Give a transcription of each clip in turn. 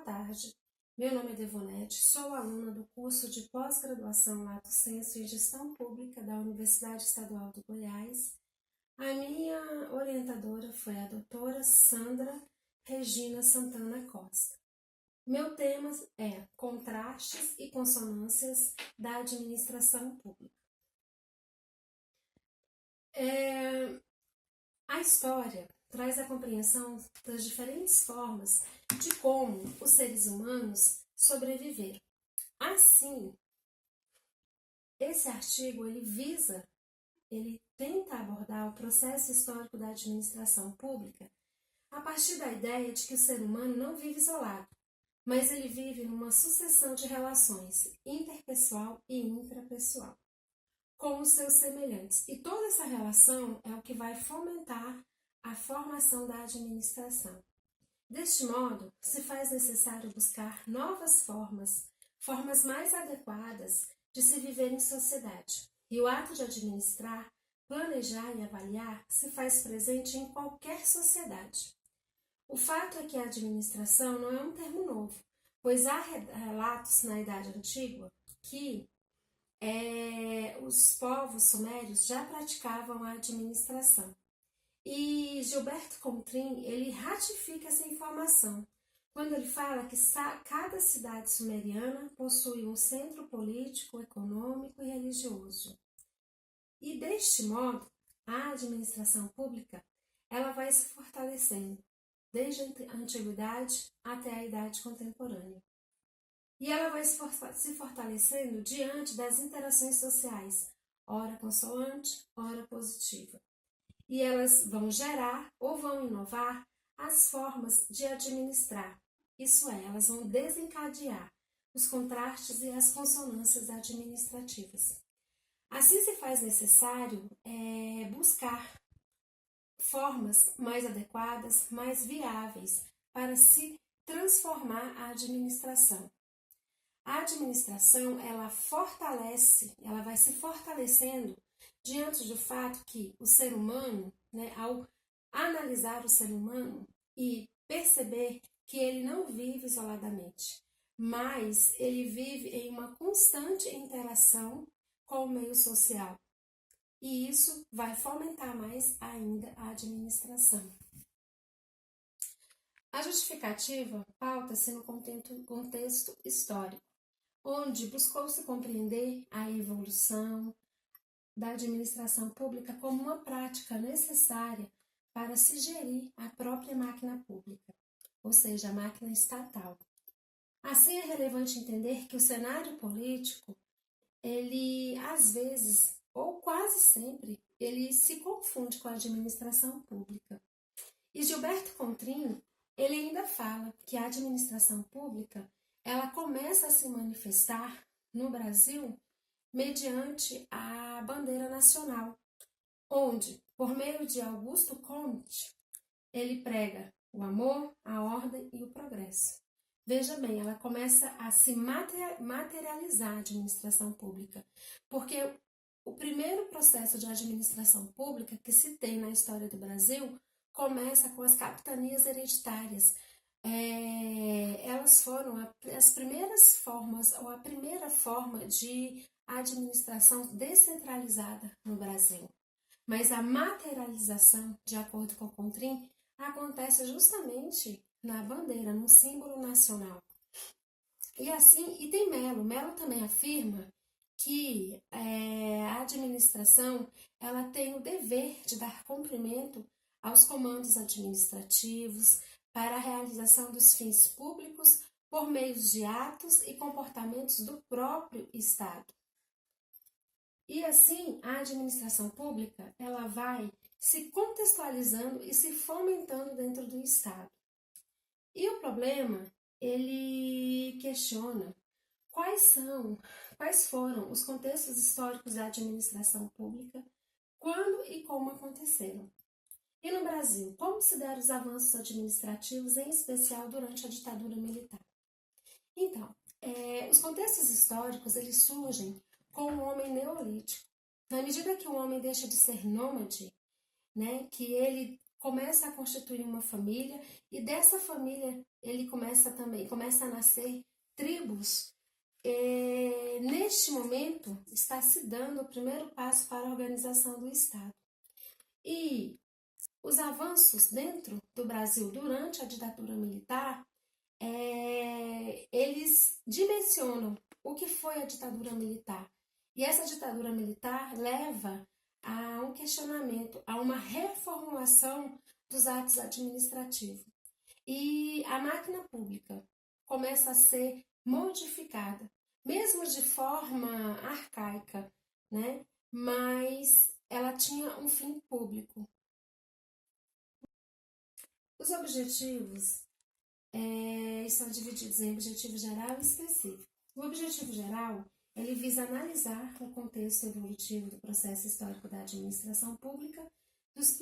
tarde. Meu nome é Devonete, sou aluna do curso de pós-graduação Lato Sensu em Gestão Pública da Universidade Estadual do Goiás. A minha orientadora foi a doutora Sandra Regina Santana Costa. Meu tema é Contrastes e Consonâncias da Administração Pública. A história traz a compreensão das diferentes formas de como os seres humanos sobreviveram. Assim, esse artigo ele tenta abordar o processo histórico da administração pública a partir da ideia de que o ser humano não vive isolado, mas ele vive numa sucessão de relações interpessoal e intrapessoal com os seus semelhantes. E toda essa relação é o que vai fomentar a formação da administração. Deste modo, se faz necessário buscar novas formas mais adequadas de se viver em sociedade. E o ato de administrar, planejar e avaliar se faz presente em qualquer sociedade. O fato é que a administração não é um termo novo, pois há relatos na Idade Antiga que os povos sumérios já praticavam a administração. E Gilberto Contrim, ele ratifica essa informação, quando ele fala que cada cidade sumeriana possui um centro político, econômico e religioso. E deste modo, a administração pública, ela vai se fortalecendo, desde a antiguidade até a idade contemporânea. E ela vai se fortalecendo diante das interações sociais, ora consoante, ora positiva. E elas vão gerar ou vão inovar as formas de administrar. Isso é, elas vão desencadear os contrastes e as consonâncias administrativas. Assim se faz necessário buscar formas mais adequadas, mais viáveis para se transformar a administração. A administração, ela vai se fortalecendo diante do fato que o ser humano, ao analisar o ser humano e perceber que ele não vive isoladamente, mas ele vive em uma constante interação com o meio social. E isso vai fomentar mais ainda a administração. A justificativa pauta-se no contexto histórico, onde buscou-se compreender a evolução da administração pública como uma prática necessária para se gerir a própria máquina pública, ou seja, a máquina estatal. Assim, é relevante entender que o cenário político, ele, às vezes, ou quase sempre, ele se confunde com a administração pública. E Gilberto Contrim, ele ainda fala que a administração pública, ela começa a se manifestar no Brasil mediante a bandeira nacional, onde, por meio de Augusto Comte, ele prega o amor, a ordem e o progresso. Veja bem, ela começa a se materializar a administração pública, porque o primeiro processo de administração pública que se tem na história do Brasil começa com as capitanias hereditárias. Elas foram as primeiras formas, ou a primeira forma de administração descentralizada no Brasil. Mas a materialização, de acordo com o Contrim, acontece justamente na bandeira, no símbolo nacional. E assim, e tem Melo. Melo também afirma que a administração, ela tem o dever de dar cumprimento aos comandos administrativos para a realização dos fins públicos por meio de atos e comportamentos do próprio Estado. E assim, a administração pública, ela vai se contextualizando e se fomentando dentro do Estado. E o problema, ele questiona quais foram os contextos históricos da administração pública, quando e como aconteceram. E no Brasil, como se deram os avanços administrativos, em especial durante a ditadura militar? Então, os contextos históricos, eles surgem com o homem neolítico. Na medida que o homem deixa de ser nômade, que ele começa a constituir uma família e dessa família ele começa a nascer tribos. Neste momento está se dando o primeiro passo para a organização do Estado. E os avanços dentro do Brasil durante a ditadura militar, eles dimensionam o que foi a ditadura militar. E essa ditadura militar leva a um questionamento, a uma reformulação dos atos administrativos. E a máquina pública começa a ser modificada, mesmo de forma arcaica, né? Mas ela tinha um fim público. Os objetivos são divididos em objetivo geral e específico. O objetivo geral, ele visa analisar o contexto evolutivo do processo histórico da administração pública, dos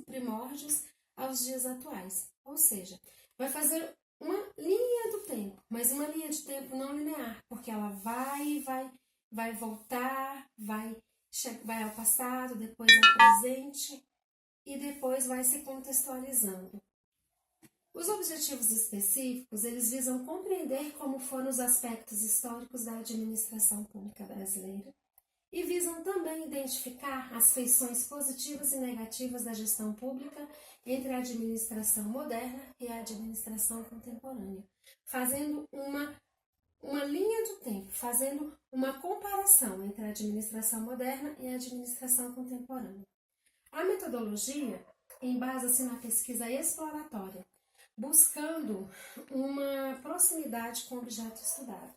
primórdios aos dias atuais. Ou seja, vai fazer uma linha do tempo, mas uma linha de tempo não linear, porque ela vai voltar, vai ao passado, depois ao presente e depois vai se contextualizando. Os objetivos específicos, eles visam compreender como foram os aspectos históricos da administração pública brasileira e visam também identificar as feições positivas e negativas da gestão pública entre a administração moderna e a administração contemporânea, fazendo uma linha do tempo, fazendo uma comparação entre a administração moderna e a administração contemporânea. A metodologia embasa-se na pesquisa exploratória, buscando uma proximidade com o objeto estudado.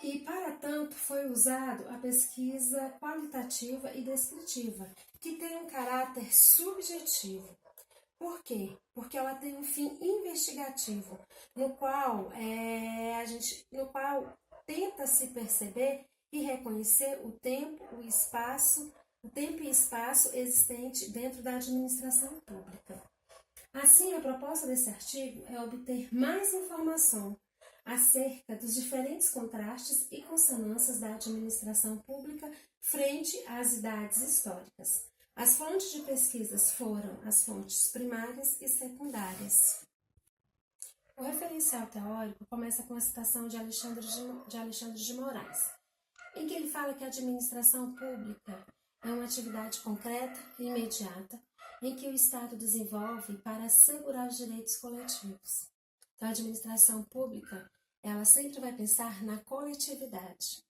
E, para tanto, foi usado a pesquisa qualitativa e descritiva, que tem um caráter subjetivo. Por quê? Porque ela tem um fim investigativo, no qual tenta se perceber e reconhecer o tempo e espaço existente dentro da administração pública. Assim, a proposta desse artigo é obter mais informação acerca dos diferentes contrastes e consonâncias da administração pública frente às idades históricas. As fontes de pesquisas foram as fontes primárias e secundárias. O referencial teórico começa com a citação de Alexandre de Moraes, em que ele fala que a administração pública é uma atividade concreta e imediata em que o Estado desenvolve para assegurar os direitos coletivos. Então, a administração pública, ela sempre vai pensar na coletividade.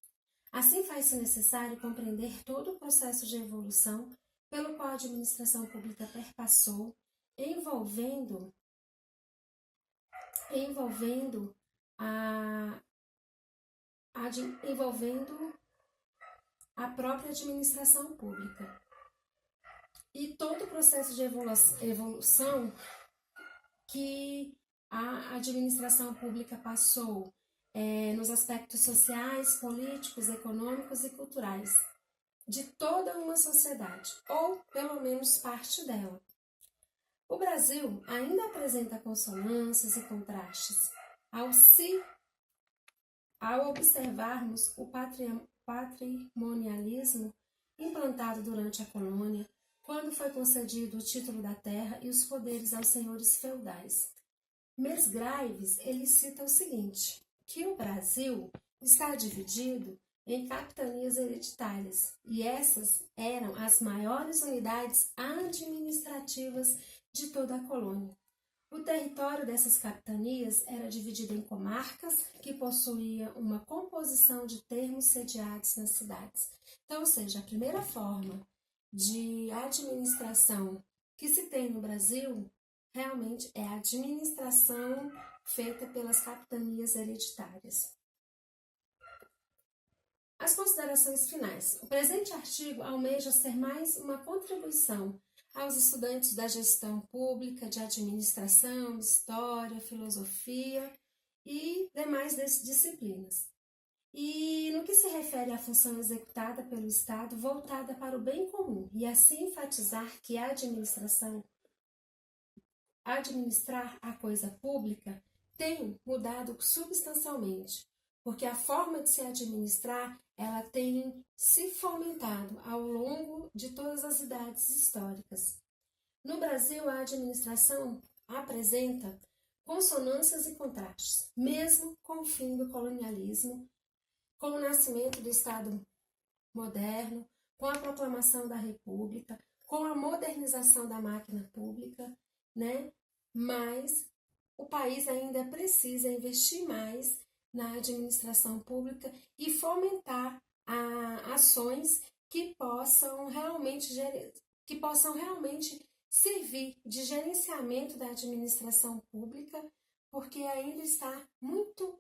Assim, faz-se necessário compreender todo o processo de evolução pelo qual a administração pública perpassou, envolvendo a própria administração pública. E todo o processo de evolução que a administração pública passou nos aspectos sociais, políticos, econômicos e culturais de toda uma sociedade, ou pelo menos parte dela. O Brasil ainda apresenta consonâncias e contrastes ao observarmos o patrimonialismo implantado durante a colônia, quando foi concedido o título da terra e os poderes aos senhores feudais. Mesgraves, ele cita o seguinte, que o Brasil está dividido em capitanias hereditárias, e essas eram as maiores unidades administrativas de toda a colônia. O território dessas capitanias era dividido em comarcas, que possuíam uma composição de termos sediados nas cidades. Então, ou seja, a primeira forma de administração que se tem no Brasil realmente é a administração feita pelas capitanias hereditárias. As considerações finais. O presente artigo almeja ser mais uma contribuição aos estudantes da gestão pública, de administração, história, filosofia e demais disciplinas. E no que se refere à função executada pelo Estado voltada para o bem comum, e assim enfatizar que administrar a coisa pública tem mudado substancialmente, porque a forma de se administrar, ela tem se fomentado ao longo de todas as idades históricas. No Brasil, a administração apresenta consonâncias e contrastes, mesmo com o fim do colonialismo, com o nascimento do Estado moderno, com a proclamação da República, com a modernização da máquina pública, né? Mas o país ainda precisa investir mais na administração pública e fomentar ações que possam realmente servir de gerenciamento da administração pública, porque ainda está muito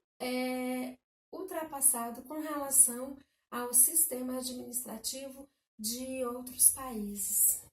ultrapassado com relação ao sistema administrativo de outros países.